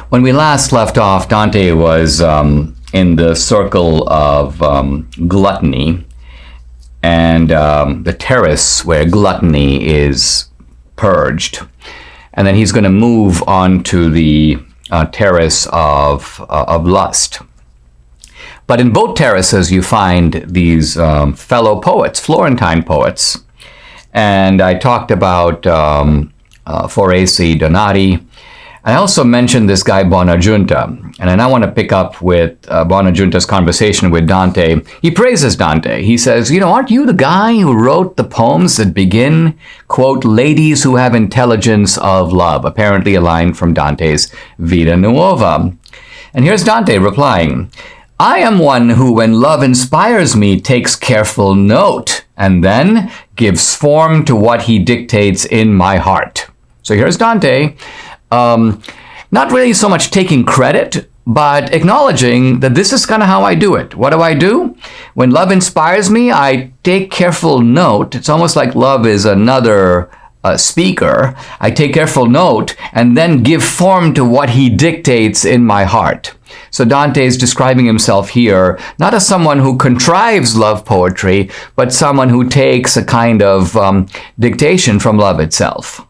When we last left off, Dante was in the circle of gluttony and the terrace where gluttony is purged. And then he's going to move on to the terrace of lust. But in both terraces, you find these fellow poets, Florentine poets. And I talked about Foresi, Donati. I also mentioned this guy Buonaggiunta, and I now want to pick up with Buonaggiunta's conversation with Dante. He praises Dante. He says, aren't you the guy who wrote the poems that begin, quote, ladies who have intelligence of love, apparently a line from Dante's Vita Nuova. And here's Dante replying, I am one who, when love inspires me, takes careful note, and then gives form to what he dictates in my heart. So here's Dante. Not really so much taking credit, but acknowledging that this is kind of how I do it. What do? When love inspires me, I take careful note. It's almost like love is another speaker. I take careful note and then give form to what he dictates in my heart. So Dante is describing himself here not as someone who contrives love poetry, but someone who takes a kind of dictation from love itself.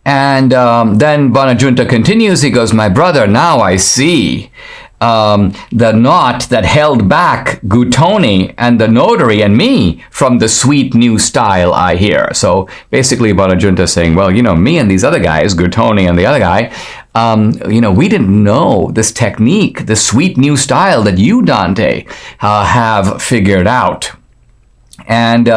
And then Buonaggiunta continues. He goes, my brother, now I see the knot that held back Guttoni and the notary and me from the sweet new style I hear. So basically Buonaggiunta is saying, well, me and these other guys, Guttoni and the other guy, we didn't know this technique, this sweet new style that you, Dante, have figured out. And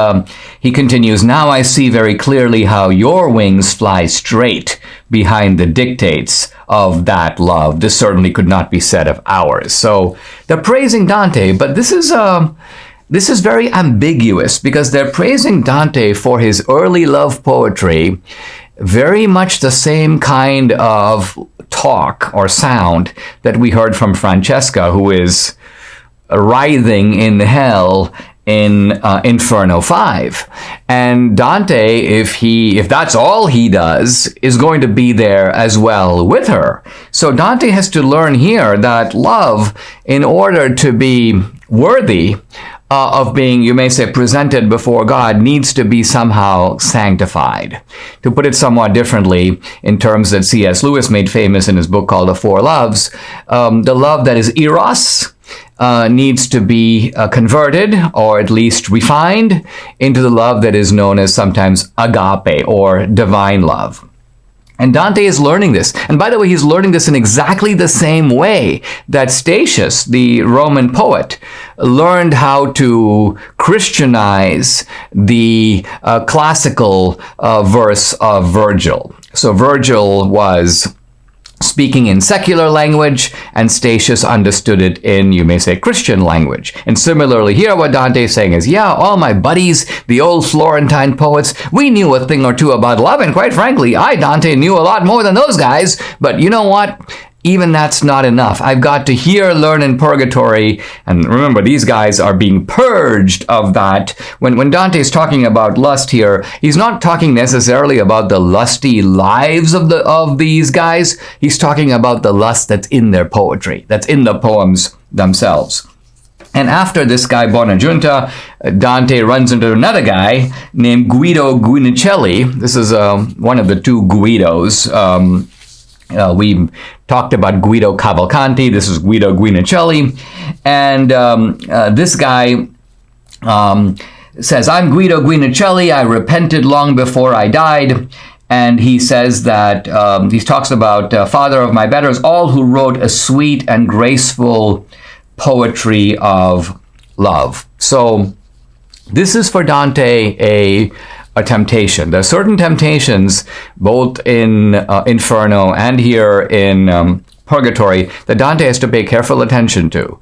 he continues, now I see very clearly how your wings fly straight behind the dictates of that love. This certainly could not be said of ours. So they're praising Dante, but this is very ambiguous because they're praising Dante for his early love poetry, very much the same kind of talk or sound that we heard from Francesca, who is writhing in hell in Inferno 5. And Dante, if that's all he does, is going to be there as well with her. So Dante has to learn here that love, in order to be worthy of being, you may say, presented before God, needs to be somehow sanctified. To put it somewhat differently, in terms that C.S. Lewis made famous in his book called The Four Loves, the love that is eros needs to be converted, or at least refined, into the love that is known as sometimes agape, or divine love. And Dante is learning this. And by the way, he's learning this in exactly the same way that Statius, the Roman poet, learned how to Christianize the classical verse of Virgil. So Virgil was speaking in secular language, and Statius understood it in, you may say, Christian language. And similarly here, what Dante is saying is, yeah, all my buddies, the old Florentine poets, we knew a thing or two about love, and quite frankly, I, Dante, knew a lot more than those guys, but you know what? Even that's not enough. I've got to here learn in Purgatory, and remember, these guys are being purged of that. When Dante is talking about lust here, he's not talking necessarily about the lusty lives of these guys. He's talking about the lust that's in their poetry, that's in the poems themselves. And after this guy Buonaggiunta, Dante runs into another guy named Guido Guinicelli. This is one of the two Guidos. We talked about Guido Cavalcanti. This is Guido Guinicelli. And this guy says, I'm Guido Guinicelli. I repented long before I died. And he says that, he talks about father of my betters, all who wrote a sweet and graceful poetry of love. So this is for Dante a temptation. There are certain temptations, both in Inferno and here in Purgatory, that Dante has to pay careful attention to.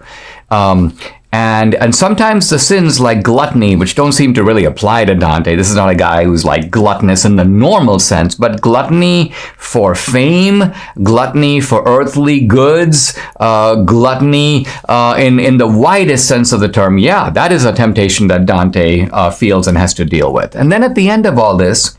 And sometimes the sins like gluttony, which don't seem to really apply to Dante. This is not a guy who's like gluttonous in the normal sense, but gluttony for fame, gluttony for earthly goods, gluttony in the widest sense of the term. Yeah, that is a temptation that Dante feels and has to deal with. And then at the end of all this,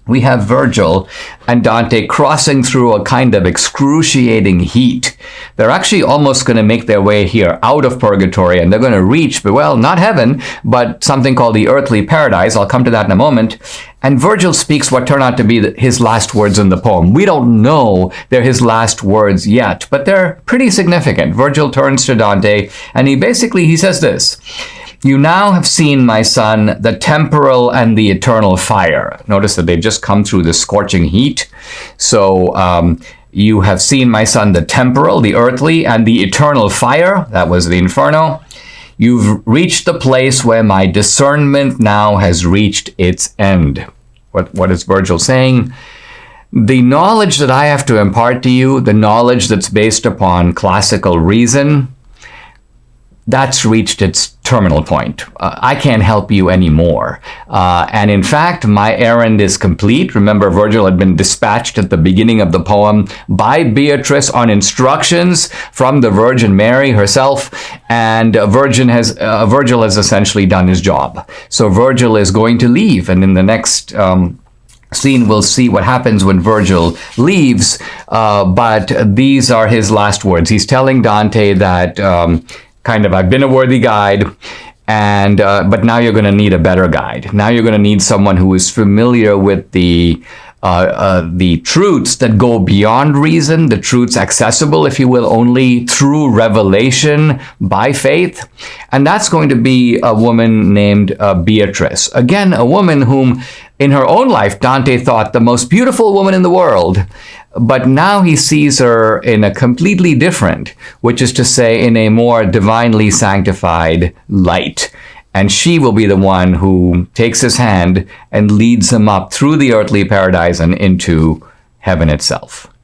we have Virgil and Dante crossing through a kind of excruciating heat. They're actually almost going to make their way here out of purgatory, and they're going to reach, well, not heaven, but something called the earthly paradise. I'll come to that in a moment. And Virgil speaks what turn out to be his last words in the poem. We don't know they're his last words yet, but they're pretty significant. Virgil turns to Dante, and he says this: "You now have seen, my son, the temporal and the eternal fire." Notice that they've just come through the scorching heat. So you have seen, my son, the temporal, the earthly, and the eternal fire. That was the inferno. You've reached the place where my discernment now has reached its end. What is Virgil saying? The knowledge that I have to impart to you, the knowledge that's based upon classical reason, that's reached its terminal point. I can't help you anymore. And in fact, my errand is complete. Remember, Virgil had been dispatched at the beginning of the poem by Beatrice on instructions from the Virgin Mary herself, and Virgil has essentially done his job. So Virgil is going to leave, and in the next scene, we'll see what happens when Virgil leaves, but these are his last words. He's telling Dante that I've been a worthy guide, and but now you're going to need a better guide. Now you're going to need someone who is familiar with the truths that go beyond reason, the truths accessible, if you will, only through revelation by faith. And that's going to be a woman named Beatrice. Again, a woman whom in her own life Dante thought the most beautiful woman in the world. But now he sees her in a completely different, which is to say, in a more divinely sanctified light. And she will be the one who takes his hand and leads him up through the earthly paradise and into heaven itself.